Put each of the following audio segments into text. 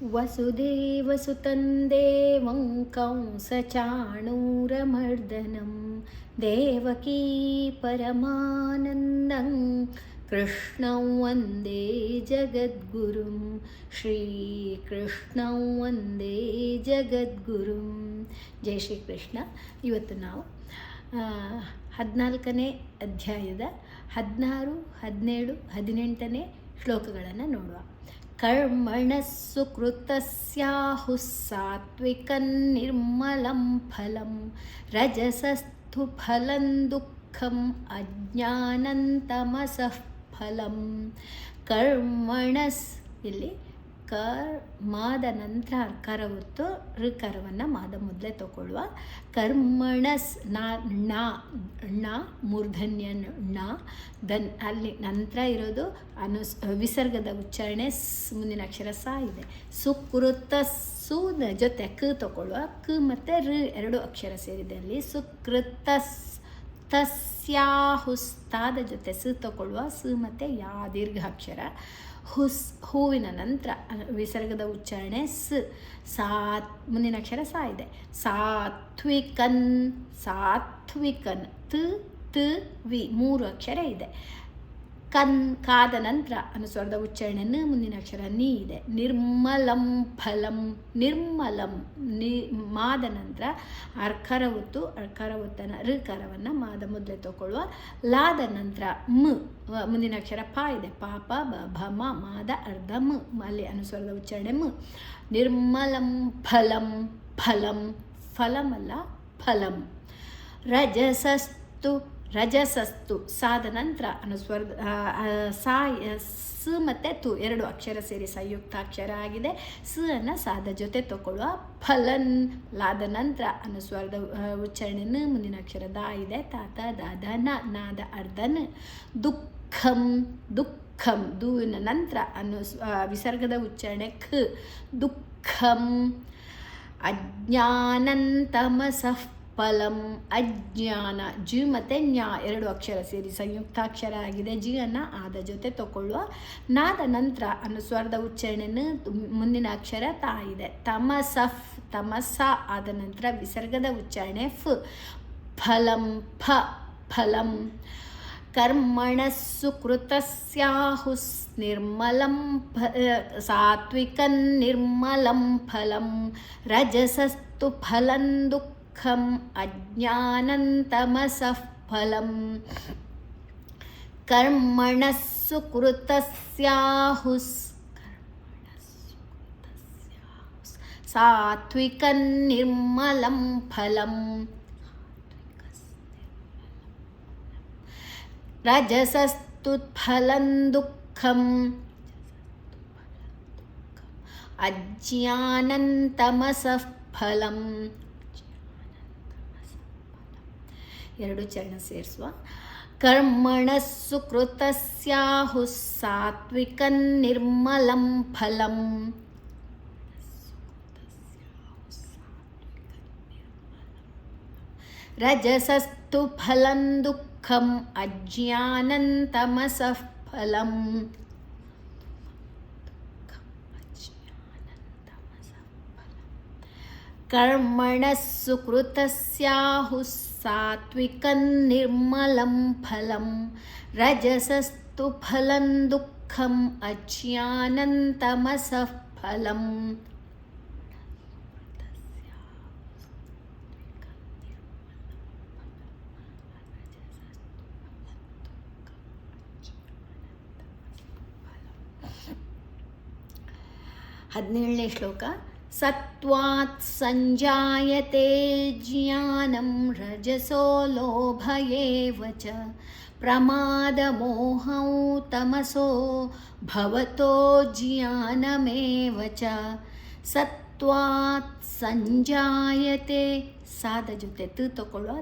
ವಸುದೇವಸುತಂ ದೇವಂ ಕಂಸಚಾಣೂರಮರ್ದನಂ ದೇವಕೀ ಪರಮಾನಂದಂ ಕೃಷ್ಣಂ ವಂದೇ ಜಗದ್ಗುರುಂ ಶ್ರೀಕೃಷ್ಣಂ ವಂದೇ ಜಗದ್ಗುರುಂ. ಜೈ ಶ್ರೀಕೃಷ್ಣ. ಇವತ್ತು ನಾವು 14ನೇ ಅಧ್ಯಾಯದ 16, 17, 18ನೇ ಶ್ಲೋಕಗಳನ್ನು ನೋಡುವ. ಕರ್ಮಣಸ್ಸು ಕೃತಸ್ಯಾಹು ಸಾತ್ವಿಕಂ ನಿರ್ಮಲಂ ಫಲಂ ರಜಸಸ್ಥು ಫಲಂ ದುಃಖಂ ಅಜ್ಞಾನಂ ತಮಸಃ ಫಲಂ. ಕರ್ಮಣಸ್ ಇಲ್ಲಿ ಮಾದ ನಂತರ ಅರ್ಕಾರ ಹೊತ್ತು ಋಕಾರವನ್ನು ಮಾದ ಮೊದಲೇ ತಗೊಳ್ಳುವ. ಕರ್ಮಣಸ್ ಣ ಮೂರ್ಧನ್ಯ ಣ ದನ್ ಅಲ್ಲಿ ನಂತರ ಇರೋದು ವಿಸರ್ಗದ ಉಚ್ಚಾರಣೆ ಮುಂದಿನ ಅಕ್ಷರ ಸ ಇದೆ. ಸುಕೃತ ಸು ಜೊತೆ ಕ ತಗೊಳ್ಳುವ. ಕ ಮತ್ತು ಋ ಎರಡು ಅಕ್ಷರ ಸೇರಿದೆ ಅಲ್ಲಿ. ಸುಕೃತ ತಸ್ಯಾಹುಸ್ತಾದ ಜೊತೆ ಸ ತಗೊಳ್ಳುವ. ಸ ಮತ್ತು ಯಾ ದೀರ್ಘ ಅಕ್ಷರ. ಹೂವಿನ ನಂತರ ವಿಸರ್ಗದ ಉಚ್ಚಾರಣೆ ಸ್. ಮುಂದಿನ ಅಕ್ಷರ ಸ ಇದೆ. ಸಾತ್ವಿಕನ್ ತ ವಿ ಮೂರು ಅಕ್ಷರ ಇದೆ. ಕಾದ ನಂತರ ಅನುಸ್ವರದ ಉಚ್ಚಾರಣೆ ನ, ಮುಂದಿನ ಅಕ್ಷರ ನೀ ಇದೆ. ನಿರ್ಮಲಂ ಫಲಂ ನಿರ್ಮಲಂ ಮಾದ ನಂತರ ಅರ್ಕಾರ ಒತ್ತನ ಋಕಾರವನ್ನು ಮಾದ ಮೊದಲೇ ತಗೊಳ್ಳುವ. ಲಾದ ನಂತರ ಮುಂದಿನ ಅಕ್ಷರ ಪ ಇದೆ. ಪಾಪ ಭಮ ಮಾದ ಅರ್ಧ ಅಲ್ಲಿ ಅನುಸ್ವರದ ಉಚ್ಚಾರಣೆ ನಿರ್ಮಲಂ ಫಲಂ ಫಲಂ ಫಲಮಲ್ಲ ಫಲಂ. ರಜಸಸ್ತು ಸಾದ ನಂತರ ಅನುಸ್ವರದ ಸ ಮತ್ತು ತು ಎರಡು ಅಕ್ಷರ ಸೇರಿ ಸಂಯುಕ್ತಾಕ್ಷರ ಆಗಿದೆ. ಸ ಅನ್ನು ಸಾದ ಜೊತೆ ತಗೊಳ್ಳುವ. ಫಲನ್ ಲಾದ ನಂತರ ಅನುಸ್ವರದ ಉಚ್ಚಾರಣೆ ಮುಂದಿನ ಅಕ್ಷರ ದ ಇದೆ. ತಾತ ದಾದ ನಾದ ಅರ್ಧನ್. ದುಃಖಂ ದುವಿನ ನಂತರ ವಿಸರ್ಗದ ಉಚ್ಚಾರಣೆ ಖ. ದುಃಖಂ ಅಜ್ಞಾನಂ ತಮಸಃ ಫಲಂ. ಅಜ್ಞಾನ ಜಿ ಮತ್ತು ಜ್ಞಾ ಎರಡು ಅಕ್ಷರ ಸೇರಿ ಸಂಯುಕ್ತಾಕ್ಷರ ಆಗಿದೆ. ಜಿ ಅನ್ನು ಆದ ಜೊತೆ ತಗೊಳ್ಳುವ. ನಾದ ನಂತರ ಅನುಸ್ವರದ ಉಚ್ಚಾರಣೆ ಮುಂದಿನ ಅಕ್ಷರ ತಾ ಇದೆ. ತಮಸ ಆದ ನಂತರ ವಿಸರ್ಗದ ಉಚ್ಚಾರಣೆ ಫ. ಫಲಂ ಫಲಂ. ಕರ್ಮಣಸ್ಸು ಕೃತಸ್ಯಾಹುಸ್ ನಿರ್ಮಲಂ ಸಾತ್ವಿಕಂ ನಿರ್ಮಲಂ ಫಲಂ ರಜಸಸ್ತು ಫಲಂ ದುಃಖಂ ಅಜ್ಞಾನಂ ತಮಸಃ ಫಲಂ. ಕರ್ಮಣಸ್ಸು ಕೃತಸ್ಯಾಹುಸ್ ಸಾತ್ವಿಕಂ ನಿರ್ಮಲಂ ಫಲಂ ರಜಸಸ್ತು ಫಲಂ ದುಃಖಂ ಅಜ್ಞಾನಂ ತಮಸಃ ಫಲಂ. ಎರಡು ಚರಣ ಸೇರಿಸುವ. ಕರ್ಮಣಸ್ಸು ಕೃತಸ್ಯಾಹು ಸಾತ್ವಿಕಂ ನಿರ್ಮಲಂ ಫಲಂ ರಜಸಸ್ತು ಫಲಂ ದುಃಖಂ ಅಜ್ಞಾನಂ ತಮಸಃ ಫಲಂ. ಕರ್ಮಣಸ್ಸು ಕೃತಸ್ಯಾಹು ಸಾತ್ವಿಕಂ ನಿರ್ಮಲಂ ಫಲಂ ರಜಸಸ್ತು ಫಲಂ ದುಃಖಂ ಅಜ್ಞಾನಂ ತಮಸಃ ಫಲಂ. ಹದಿನೇಳನೇ ಶ್ಲೋಕ. ಸತ್ವಾತ್ ಸಂಜಾಯತೆ ಜ್ಞಾನಂ ರಜಸೋ ಲೋಭ ಏವ ಚ ಪ್ರಮಾದ ಮೋಹೌ ತಮಸೋ ಭವತೋ ಜ್ಞಾನಮೇವ ಚ. ಸತ್ವಾತ್ ಸಂಜಾಯತೆ ಸಾದ ಜೊತೆ ತ ತಗೊಳ್ಳುವ.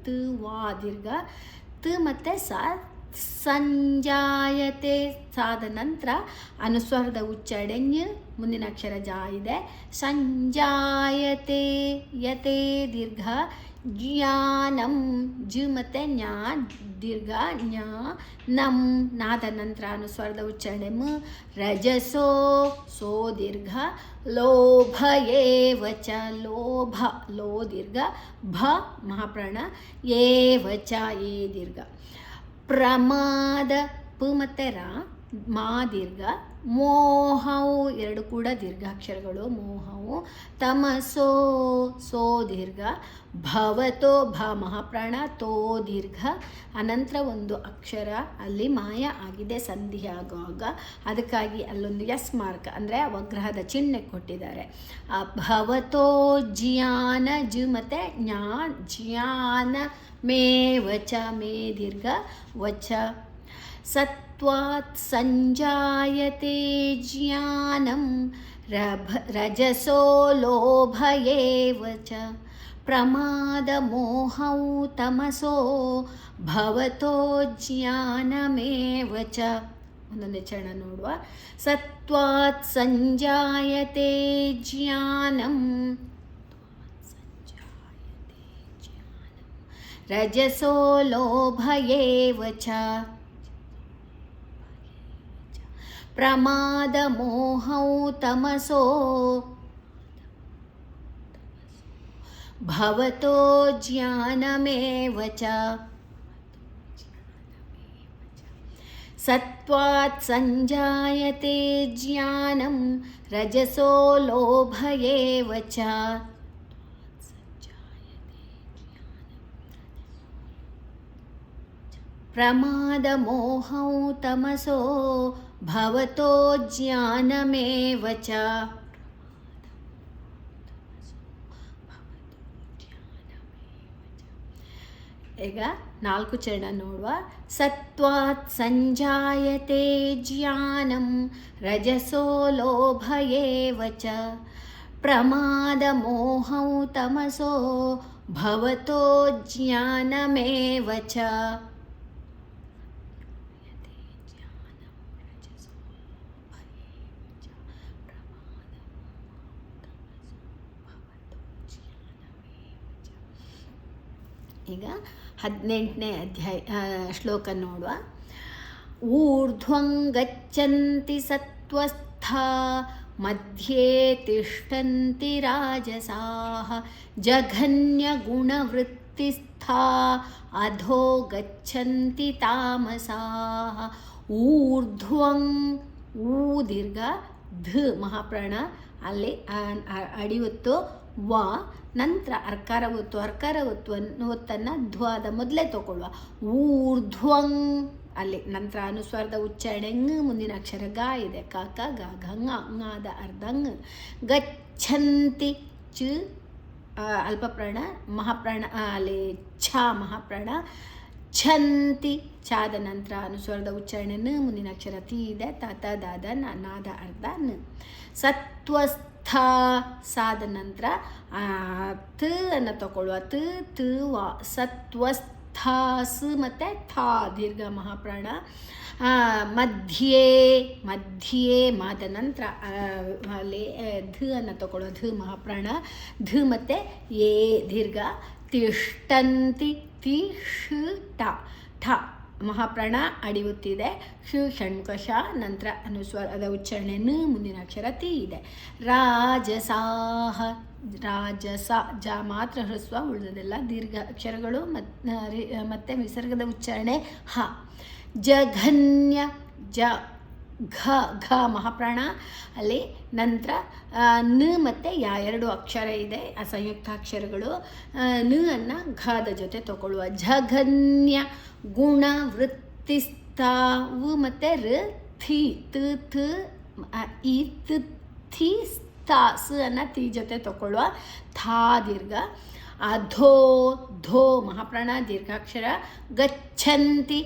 ತ ವಾ ದೀರ್ಘ ತ ಮತ್ತು ಸ ಸಂಜಾಯತೆ ಸಾದ ನಂತರ ಅನುಸ್ವರದ ಉಚ್ಚಾರಣೆ ಞ, ಮುಂದಿನ ಅಕ್ಷರ ಜ ಇದೆ. ಸಂಜಾಯತೆ ಯತೆ ದೀರ್ಘ ಜ್ಞಾನಂ ಜ ಮತ್ತು ಜ್ಞಾ ದೀರ್ಘ ಜ್ಞಾ ನಂ ನಾದ ನಂತರ ಅನುಸ್ವರದ ಉಚ್ಚಾರಣೆ ಮ. ರಜಸೋ ಸೋ ದೀರ್ಘ ಲೋಭ ಏವ ಚ ಲೋಭ ಲೋ ದೀರ್ಘ ಭ ಮಹಾಪ್ರಾಣ ಏವ ಚ ಏ ದೀರ್ಘ. ಪ್ರಮಾದ ಪ ಮತ್ತು ರ ಮಾ ದೀರ್ಘ ಮೋಹವು ಎರಡು ಕೂಡ ದೀರ್ಘಾಕ್ಷರಗಳು ಮೋಹವು. ತಮಸೋ ಸೋ ದೀರ್ಘ ಭವತೋ ಭ ಮಹಾಪ್ರಾಣ ತೋ ದೀರ್ಘ. ಅನಂತರ ಒಂದು ಅಕ್ಷರ ಅಲ್ಲಿ ಮಾಯ ಆಗಿದೆ ಸಂಧಿ ಆಗುವಾಗ, ಅದಕ್ಕಾಗಿ ಅಲ್ಲೊಂದು ಎಸ್ ಮಾರ್ಕ್ ಅಂದರೆ ಅವಗ್ರಹದ ಚಿಹ್ನೆ ಕೊಟ್ಟಿದ್ದಾರೆ. ಭವತೋ ಜ್ಞಾನ ಜ ಮತ್ತು ಜ್ಞಾ ಜ್ಞಾನ ಮೇ ವಚ ಮೇ ದೀರ್ಘ ವಚ. ಸತ್ವಾತ್ ಸಂಜಾಯತೆ ಜ್ಞಾನಂ ರಜಸೋ ಲೋಭ ಏವ ಚ. ಪ್ರಮಾದ ಮೋಹೌ ತಮಸೋ ಭವತೋ ಜ್ಞಾನಮೇವ ಚ. ಒಂದೊಂದೇ ಚರಣ ನೋಡುವ. ಸತ್ವಾತ್ ಸಂಜಾಯತೆ ಜ್ಞಾನಂ ರಜಸೋ ಲೋಭ ಏವ ಚ. ಪ್ರಮಾದ ಮೋಹೌ ತಮಸೋ ಭವತೋ ಜ್ಞಾನಮೇವ ಚ. ಸತ್ವಾತ್ ಸಂಜಾಯತೆ ಜ್ಞಾನಂ ರಜಸೋ ಲೋಭ ಏವ ಚ. ಪ್ರಮಾದ ಮೋಹೌ ತಮಸೋ ಭವತೋ ಜ್ಞಾನಮೇವ ಚ. ಈಗ 4 ಚರಣ ನೋಡುವ. ಸತ್ವಾತ್ ಸಂಜಾಯತೆ ಜ್ಞಾನಂ ರಜಸೋ ಲೋಭ ಏವ ಚ. ಪ್ರಮಾದ ಮೋಹೌ ತಮಸೋ ಭವತೋ ಜ್ಞಾನಮೇವ ಚ. ಈಗ 18ನೇ ಅಧ್ಯಾಯ ಶ್ಲೋಕ ನೋಡುವ. ಊರ್ಧ್ವಂ ಗಚ್ಚಂತಿ ಸತ್ವಸ್ಥಾ ಮಧ್ಯೆ ತಿಷ್ಠಂತಿ ರಾಜಸಾಃ ಜಘನ್ಯ ಗುಣವೃತ್ತಿಸ್ಥಾ ಅಧೋ ಗಚ್ಚಂತಿ ತಾಮಸಾಃ. ಊರ್ಧ್ವಂ ಊ ದೀರ್ಘ ಧ ಮಹಾಪ್ರಾಣ ಅಲ್ಲಿ ಅಡಿವತ್ತು ವ ನಂತರ ಅರ್ಕಾರ ಒತ್ತನ್ನು ಧ್ವಾದ ಮೊದಲೇ ತಗೊಳ್ಳುವ. ಊರ್ಧ್ವಂ ಅಲ್ಲಿ ನಂತರ ಅನುಸ್ವಾರದ ಉಚ್ಚಾರಣೆ ಮುಂದಿನ ಅಕ್ಷರ ಗ ಇದೆ. ಕಾಕ ಗ ಗಾದ ಅರ್ಧ ಗಚ್ಚಂತಿ ಚ ಅಲ್ಪಪ್ರಾಣ ಮಹಾಪ್ರಾಣ ಅಲ್ಲಿ ಛ ಮಹಾಪ್ರಾಣ ಛಂತಿ ಛಾದ ನಂತರ ಅನುಸ್ವರದ ಉಚ್ಚಾರಣೆ ಮುಂದಿನ ಅಕ್ಷರ ತಿ ಇದೆ. ತಾತ ದಾದ ನಾದ ಅರ್ಧ ನ. ಸತ್ವಸ್ಥ ಸಾದ ನಂತರ ತ ಅನ್ನು ತಗೊಳ್ಳುವ. ತ ವ ಸತ್ವಸ್ಥಾಸ್ ಮತ್ತು ಥಾ ದೀರ್ಘ ಮಹಾಪ್ರಾಣ. ಮಧ್ಯೆ ಮಾದ ನಂತರ ಅಲ್ಲಿ ಧ ಅನ್ನು ತಗೊಳ್ಳುವ. ಧ ಮಹಾಪ್ರಾಣ ಧ ಮತ್ತು ಏ ದೀರ್ಘ. ತಿಷ್ಠಂತಿ ತಿಷ್ಟ ಠ ಮಹಾಪ್ರಾಣ ಅಡಿಯುತ್ತಿದೆ. ಷಣ್ಮುಖ ನಂತರ ಅನುಸ್ವರದ ಉಚ್ಚಾರಣೆ ಮುಂದಿನ ಅಕ್ಷರ ತಿ ಇದೆ. ರಾಜಸಾಹ ರಾಜಸ ಜ ಮಾತ್ರ ಹ್ರಸ್ವ, ಉಳಿದದೆಲ್ಲ ದೀರ್ಘ ಅಕ್ಷರಗಳು ಮತ್ತು ವಿಸರ್ಗದ ಉಚ್ಚಾರಣೆ ಹ. ಜಘನ್ಯ ಜ ಘ ಮಹಾಪ್ರಾಣ ಅಲ್ಲಿ ನಂತರ ನ ಮತ್ತು ಯಾ ಎರಡು ಅಕ್ಷರ ಇದೆ ಸಂಯುಕ್ತಾಕ್ಷರಗಳು. ನ ಅನ್ನು ಘದ ಜೊತೆ ತಗೊಳ್ಳುವ. ಜಘನ್ಯ ಗುಣ ವೃತ್ತಿಸ್ತಾ ವ ಮತ್ತು ರ ಥಿ ತ ಈ ಥಿ ಸ್ಥಾ ಸ ಅನ್ನು ತಿ ಜೊತೆ ತಗೊಳ್ಳುವ. ಥಾ ದೀರ್ಘ. ಅಧೋ ಧೋ ಮಹಾಪ್ರಾಣ ದೀರ್ಘಾಕ್ಷರ. ಗಚ್ಚಂತಿ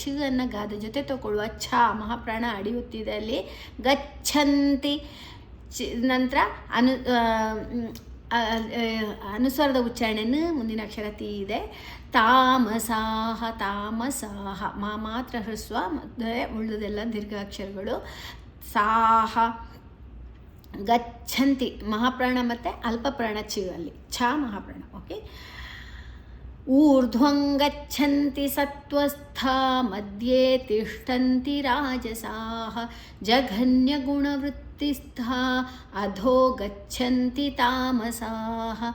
ಛ ಅನ್ನು ಗಾದ ಜೊತೆ ತಗೊಳ್ಳುವ. ಛ ಮಹಾಪ್ರಾಣ ಅಡಿಯುತ್ತಿದೆ ಅಲ್ಲಿ. ಗಚ್ಚಂತಿ ನಂತರ ಅನುಸ್ವರದ ಉಚ್ಚಾರಣೆಯನ್ನು ಮುಂದಿನ ಅಕ್ಷರ ತಿ ಇದೆ. ತಾಮಸಾಹ ತಾಮಸಾಹ ಮಾತ್ರ ಹ್ರಸ್ವ, ಮತ್ತು ಉಳಿದೆಲ್ಲ ದೀರ್ಘಾಕ್ಷರಗಳು. ಸಾಹ ಗಚ್ಚಂತಿ ಮಹಾಪ್ರಾಣ ಮತ್ತು ಅಲ್ಪಪ್ರಾಣ ಅಲ್ಲಿ ಛ ಮಹಾಪ್ರಾಣ. ಓಕೆ. ಊರ್ಧ್ವಂ ಗಚ್ಚಂತಿ ಸತ್ವಸ್ಥಾ ಮಧ್ಯೆ ತಿಷ್ಠಂತಿ ರಾಜಸಾಃ ಜಘನ್ಯಗುಣವೃತ್ತಿಸ್ಥಾ ಅಧೋ ಗಚ್ಚಂತಿ ತಾಮಸಾಃ.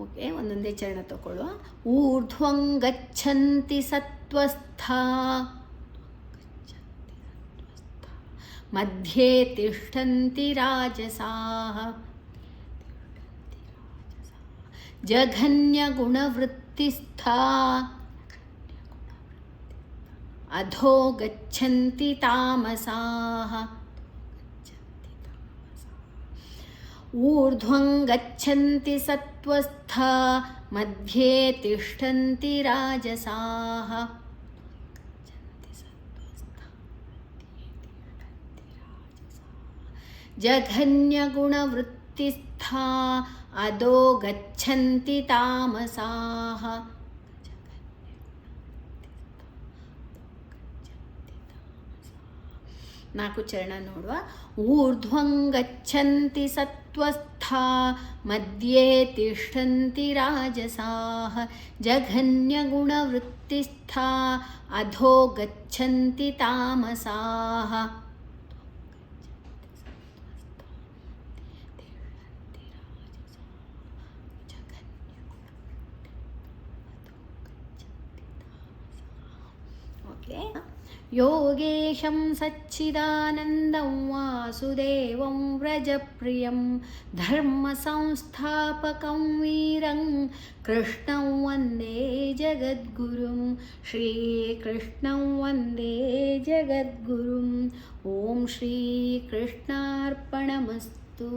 ಓಕೆ, ಒಂದೊಂದೇ ಚರಣ ತಗೊಳ್ಳುವ. ಊರ್ಧ್ವಂ ಗಚ್ಚಂತಿ ಸತ್ವಸ್ಥಾ ಮಧ್ಯೆ ತಿಷ್ಠಂತಿ ರಾಜಸಾಃ ಜಘನ್ಯಗುಣವೃತ್ತಿಸ್ಥಾ ಅಧೋ ಗಚ್ಚಂತಿ ತಾಮಸಾಃ. ಊರ್ಧ್ವಂ ಗಚ್ಚಂತಿ ಸತ್ವಸ್ಥಾ ಮಧ್ಯೆ ತಿಷ್ಠಂತಿ ರಾಜಸಾಃ ಜಘನ್ಯಗುಣವೃತ್ತಿಸ್ಥಾ ಅಧೋ ಗಚ್ಚಂತಿ ತಾಮಸಾಃ. ನಾಲ್ಕು ಚರಣ ನೋಡುವ. ಊರ್ಧ್ವಂ ಗಚ್ಚಂತಿ ಸತ್ವಸ್ಥಾ ಮಧ್ಯೆ ತಿಷ್ಠಂತಿ ರಾಜಸಾಃ ಜಘನ್ಯಗುಣವೃತ್ತಿಸ್ಥಾ ಅಧೋ ಗಚ್ಚಂತಿ ತಾಮಸಾಃ. ಓಕೆ. ಯೋಗೇಶಂ ಸಚ್ಚಿದಾನಂದಂ ವಾಸುದೇವಂ ವ್ರಜಪ್ರಿಯಂ ಧರ್ಮ ಸಂಸ್ಥಾಪಕಂ ವೀರಂ ಕೃಷ್ಣಂ ವಂದೇ ಜಗದ್ಗುರುಂ ಶ್ರೀಕೃಷ್ಣಂ ವಂದೇ ಜಗದ್ಗುರುಂ. ಓಂ ಶ್ರೀ ಕೃಷ್ಣಾರ್ಪಣಮಸ್ತು.